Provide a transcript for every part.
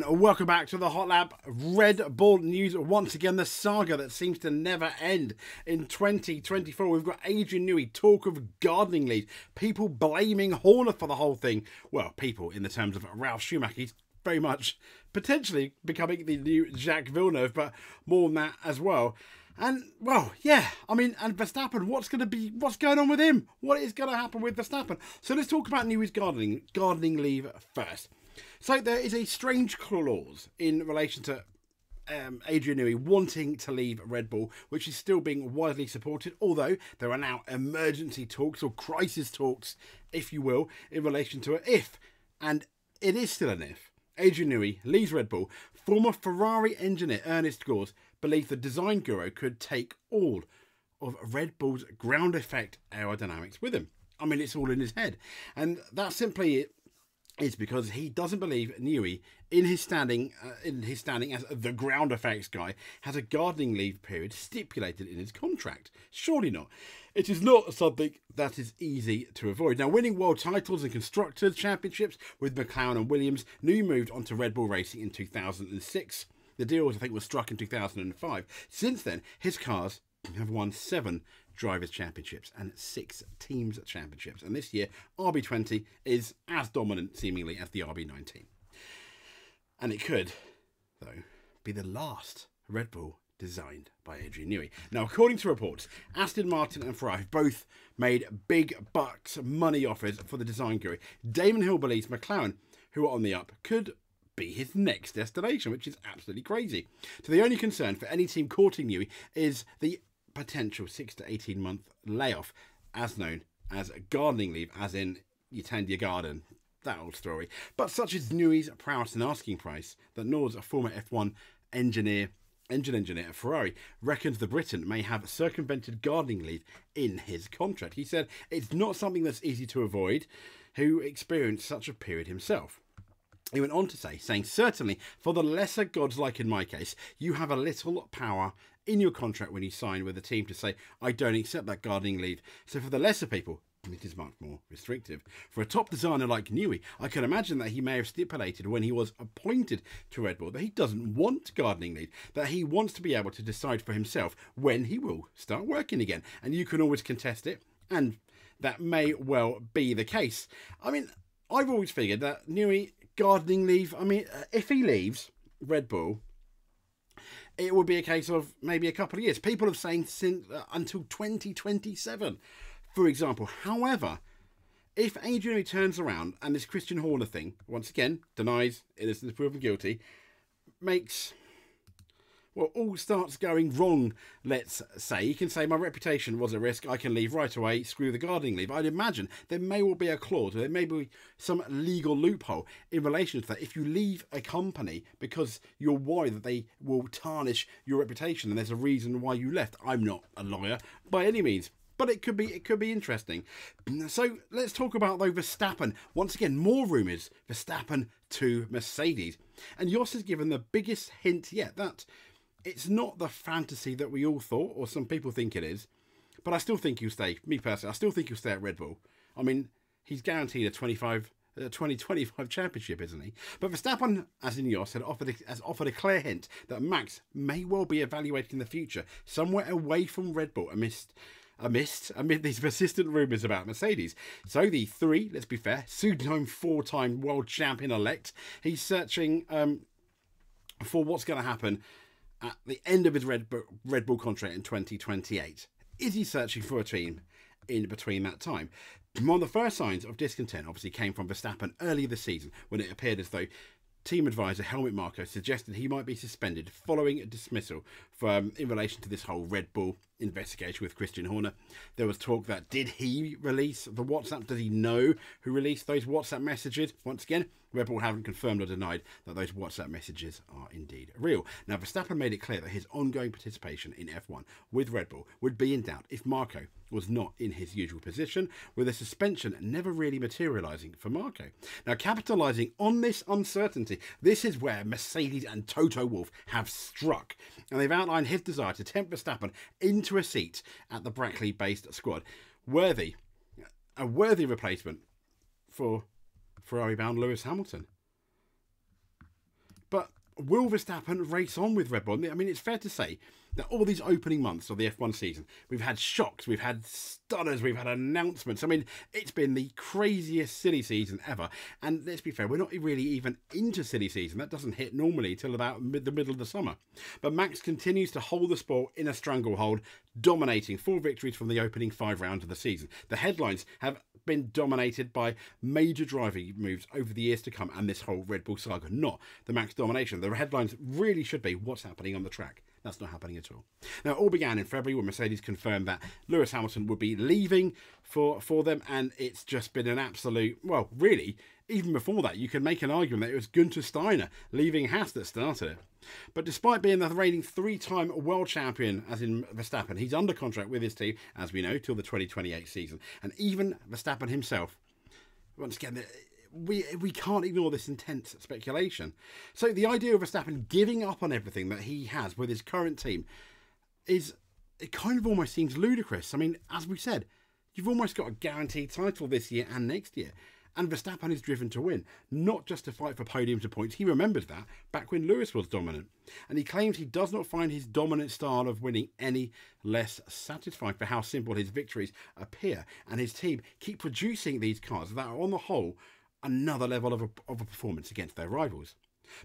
And welcome back to the Hot Lap Red Bull news. Once again, the saga that seems to never end. In 2024, we've got Adrian Newey, talk of gardening leave, people blaming Horner for the whole thing. Well, people in the terms of Ralf Schumacher. He's very much potentially becoming the new Jacques Villeneuve, but more than that as well. And, well, yeah, I mean, and Verstappen, what's going on with him? What is going to happen with Verstappen? So let's talk about Newey's gardening leave first. So there is a strange clause in relation to Adrian Newey wanting to leave Red Bull, which is still being widely supported, although there are now emergency talks or crisis talks, if you will, in relation to it. If, and it is still an if, Adrian Newey leaves Red Bull, former Ferrari engineer Ernest Gors believes the design guru could take all of Red Bull's ground effect aerodynamics with him. I mean, it's all in his head. And that's simply it. Is because he doesn't believe Newey, in his standing as the ground effects guy, has a gardening leave period stipulated in his contract. Surely not. It is not something that is easy to avoid. Now, winning world titles and constructors championships with McLaren and Williams, Newey moved on to Red Bull Racing in 2006. The deal, I think, was struck in 2005. Since then, his cars have won 7 Drivers' Championships and 6 Teams' Championships. And this year, RB20 is as dominant, seemingly, as the RB19. And it could, though, be the last Red Bull designed by Adrian Newey. Now, according to reports, Aston Martin and Ferrari both made big bucks money offers for the design guru. Damon Hill believes McLaren, who are on the up, could be his next destination, which is absolutely crazy. So the only concern for any team courting Newey is the potential 6 to 18 month layoff, as known as gardening leave, as in you tend your garden, that old story. But such is Newey's prowess and asking price that Nors, a former F1 engine engineer at Ferrari, reckons the Briton may have circumvented gardening leave in his contract. He said it's not something that's easy to avoid, who experienced such a period himself. He went on to say, certainly for the lesser gods, like in my case, you have a little power in your contract when you sign with a team to say, I don't accept that gardening leave. So for the lesser people, it is much more restrictive. For a top designer like Newey, I can imagine that he may have stipulated when he was appointed to Red Bull that he doesn't want gardening leave, that he wants to be able to decide for himself when he will start working again. And you can always contest it, and that may well be the case. I mean, I've always figured that Newey, gardening leave, I mean, if he leaves Red Bull, it would be a case of maybe a couple of years. People have saying since until 2027, for example. However, if Adrian turns around and this Christian Horner thing, once again, denies innocence, proven guilty, makes, well, all starts going wrong, let's say. He can say, my reputation was at risk, I can leave right away, screw the gardening leave. I'd imagine there may well be a clause, there may be some legal loophole in relation to that. If you leave a company because you're worried that they will tarnish your reputation and there's a reason why you left. I'm not a lawyer by any means, but it could be interesting. So let's talk about, though, Verstappen. Once again, more rumours. Verstappen to Mercedes. And Jos has given the biggest hint yet that it's not the fantasy that we all thought, or some people think it is, but I still think he'll stay. Me personally, I still think he'll stay at Red Bull. I mean, he's guaranteed a 2025 championship, isn't he? But Verstappen, as in Jos, has offered a clear hint that Max may well be evaluating the future somewhere away from Red Bull amid these persistent rumours about Mercedes. So the let's be fair, pseudo 4-time world champion-elect, he's searching for what's going to happen at the end of his Red Bull contract in 2028. Is he searching for a team in between that time? One of the first signs of discontent obviously came from Verstappen earlier this season, when it appeared as though team advisor Helmut Marko suggested he might be suspended following a dismissal in relation to this whole Red Bull investigation with Christian Horner. There was talk that, did he release the WhatsApp? Does he know who released those WhatsApp messages? Once again, Red Bull haven't confirmed or denied that those WhatsApp messages are indeed real. Now, Verstappen made it clear that his ongoing participation in F1 with Red Bull would be in doubt if Marko was not in his usual position, with a suspension never really materialising for Marko. Now, capitalising on this uncertainty, this is where Mercedes and Toto Wolff have struck, and they've outlined his desire to tempt Verstappen into a seat at the Brackley-based squad. A worthy replacement for Ferrari-bound Lewis Hamilton. But will Verstappen race on with Red Bull? I mean, it's fair to say that all these opening months of the F1 season, we've had shocks, we've had stunners, we've had announcements. I mean, it's been the craziest silly season ever. And let's be fair, we're not really even into silly season. That doesn't hit normally till about the middle of the summer. But Max continues to hold the sport in a stranglehold, dominating 4 victories from the opening 5 rounds of the season. The headlines have been dominated by major driving moves over the years to come and this whole Red Bull saga, not the Max domination. The headlines really should be what's happening on the track. That's not happening at all. Now, it all began in February when Mercedes confirmed that Lewis Hamilton would be leaving for them, and it's just been an absolute, well, really, even before that, you can make an argument that it was Günther Steiner leaving Haas that started it. But despite being the reigning 3-time world champion, as in Verstappen, he's under contract with his team, as we know, till the 2028 season. And even Verstappen himself, once again, we can't ignore this intense speculation. So the idea of Verstappen giving up on everything that he has with his current team it kind of almost seems ludicrous. I mean, as we said, you've almost got a guaranteed title this year and next year. And Verstappen is driven to win, not just to fight for podiums and points. He remembers that back when Lewis was dominant. And he claims he does not find his dominant style of winning any less satisfying for how simple his victories appear. And his team keep producing these cars that are, on the whole, another level of a performance against their rivals.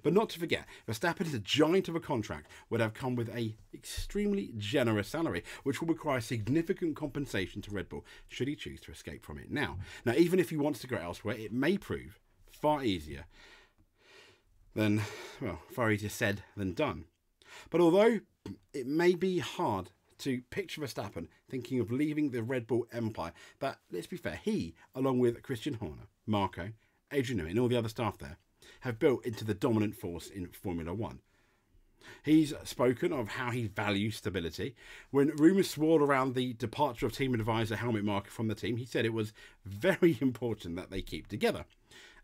But not to forget, Verstappen is a giant of a contract, would have come with a extremely generous salary, which will require significant compensation to Red Bull should he choose to escape from it. Now, even if he wants to go elsewhere, it may prove far easier said than done. But although it may be hard to picture Verstappen thinking of leaving the Red Bull empire, that, let's be fair, he, along with Christian Horner, Marco, Adrian Newey and all the other staff there, have built into the dominant force in Formula One. He's spoken of how he values stability. When rumours swirled around the departure of team advisor Helmut Marko from the team, he said it was very important that they keep together.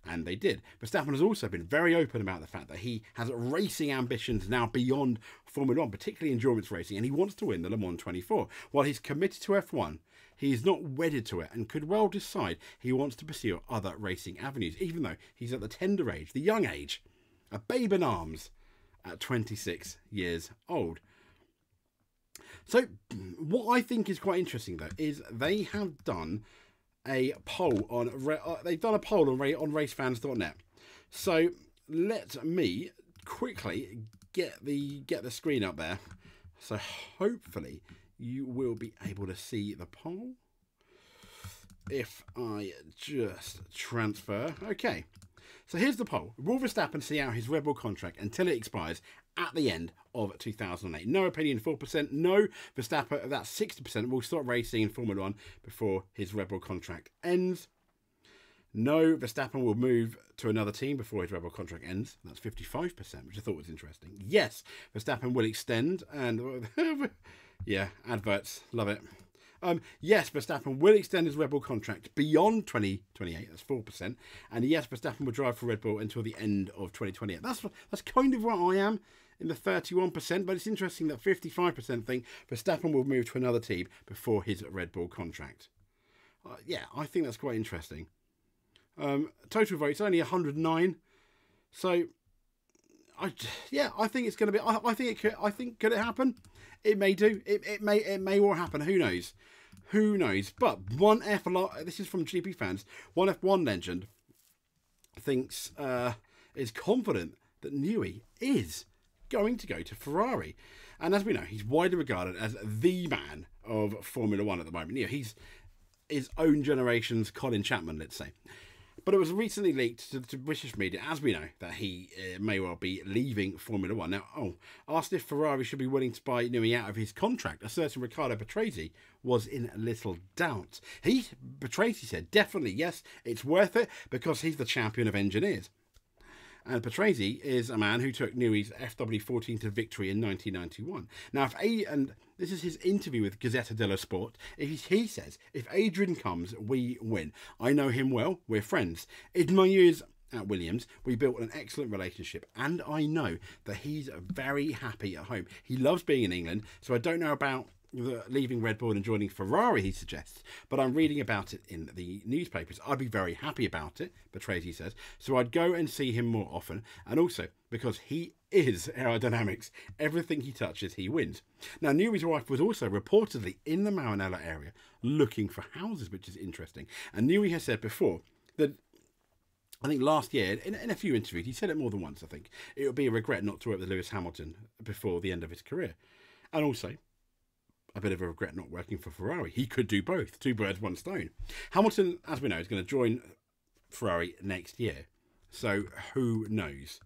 And they did. Verstappen has also been very open about the fact that he has racing ambitions now beyond Formula One, particularly endurance racing, and he wants to win the Le Mans 24. While he's committed to F1, he is not wedded to it and could well decide he wants to pursue other racing avenues, even though he's at the tender age, the young age, a babe in arms at 26 years old. So what I think is quite interesting, though, is they have done a poll on racefans.net. So let me quickly get the screen up there. So hopefully you will be able to see the poll. If I just transfer. Okay. So here's the poll. Will Verstappen see out his Red Bull contract until it expires at the end of 2008? No opinion, 4%. No, Verstappen, that's 60%, will stop racing in Formula One before his Red Bull contract ends. No, Verstappen will move to another team before his Red Bull contract ends. That's 55%, which I thought was interesting. Yes, Verstappen will extend and... yeah, adverts. Love it. Yes, Verstappen will extend his Red Bull contract beyond 2028. That's 4%. And yes, Verstappen will drive for Red Bull until the end of 2028. That's kind of where I am in the 31%. But it's interesting that 55% think Verstappen will move to another team before his Red Bull contract. Yeah, I think that's quite interesting. Total votes only 109. So, I think it's going to be. I think could it happen? It may do. It may all happen. Who knows? Who knows? But one F1. This is from GP fans. One F1 legend thinks is confident that Newey is going to go to Ferrari, and as we know, he's widely regarded as the man of Formula One at the moment. You know, he's his own generation's Colin Chapman, let's say. But it was recently leaked to British media, as we know, that he may well be leaving Formula One. Now, asked if Ferrari should be willing to buy Newey out of his contract, a certain Riccardo Patrese was in little doubt. Patrese said, definitely, yes, it's worth it because he's the champion of engineers. And Patrese is a man who took Newey's FW14 to victory in 1991. Now, and this is his interview with Gazzetta dello Sport. He says, if Adrian comes, we win. I know him well. We're friends. In my years at Williams, we built an excellent relationship. And I know that he's very happy at home. He loves being in England. So I don't know about leaving Red Bull and joining Ferrari, he suggests, but I'm reading about it in the newspapers. I'd be very happy about it, Betrayed says, so I'd go and see him more often, and also because he is aerodynamics. Everything he touches, he wins. Now, Newey's wife was also reportedly in the Maranello area looking for houses, which is interesting. And Newey has said before that, I think last year, in a few interviews, he said it more than once, I think, it would be a regret not to work with Lewis Hamilton before the end of his career. And also, a bit of a regret not working for Ferrari. He could do both. Two birds, one stone. Hamilton, as we know, is going to join Ferrari next year. So, who knows?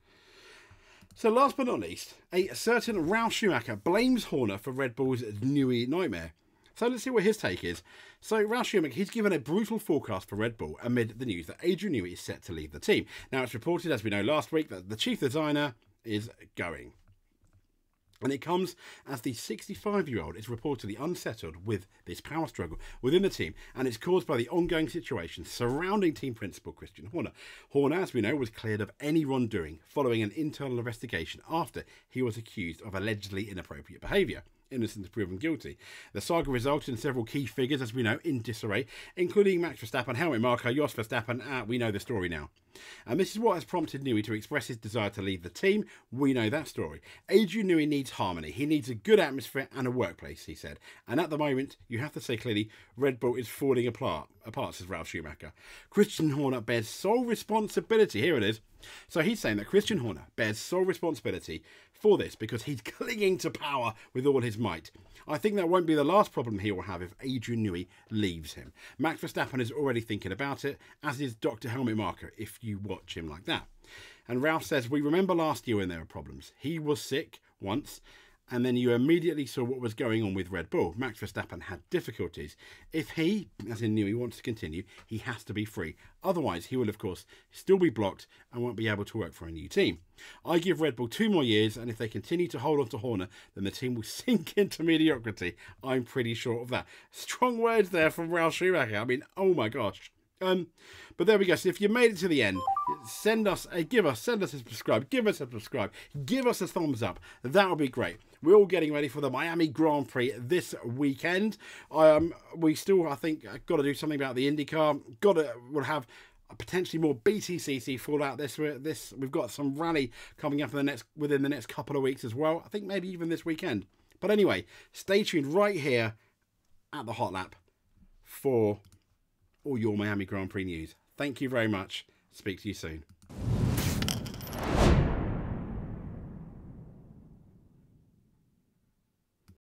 So, last but not least, a certain Ralf Schumacher blames Horner for Red Bull's Newey nightmare. So, let's see what his take is. So, Ralf Schumacher, he's given a brutal forecast for Red Bull amid the news that Adrian Newey is set to leave the team. Now, it's reported, as we know last week, that the chief designer is going. And it comes as the 65-year-old is reportedly unsettled with this power struggle within the team, and it's caused by the ongoing situation surrounding team principal Christian Horner. Horner, as we know, was cleared of any wrongdoing following an internal investigation after he was accused of allegedly inappropriate behaviour. Innocent is proven guilty. The saga resulted in several key figures, as we know, in disarray, including Max Verstappen, helmet marker, Jos Verstappen. We know the story now. And this is what has prompted Newey to express his desire to leave the team. We know that story. Adrian Newey needs harmony. He needs a good atmosphere and a workplace, he said. And at the moment, you have to say clearly, Red Bull is falling apart, says Ralf Schumacher. Christian Horner bears sole responsibility. Here it is. So he's saying that Christian Horner bears sole responsibility for this because he's clinging to power with all his might. I think that won't be the last problem he will have if Adrian Newey leaves him. Max Verstappen is already thinking about it, as is Dr. Helmet Marker, if you watch him like that. And Ralph says, we remember last year when there were problems. He was sick once, and then you immediately saw what was going on with Red Bull. Max Verstappen had difficulties. If he, as in Newey, wants to continue, he has to be free. Otherwise, he will, of course, still be blocked and won't be able to work for a new team. I give Red Bull 2 more years, and if they continue to hold on to Horner, then the team will sink into mediocrity. I'm pretty sure of that. Strong words there from Ralf Schumacher. I mean, oh my gosh. But there we go. So if you made it to the end, send us a subscribe, give us a thumbs up. That would be great. We're all getting ready for the Miami Grand Prix this weekend. We still, I think, got to do something about the IndyCar. We'll have potentially more BTCC fallout this. We've got some rally coming up within the next couple of weeks as well. I think maybe even this weekend. But anyway, stay tuned right here at the Hot Lap for all your Miami Grand Prix news. Thank you very much. Speak to you soon.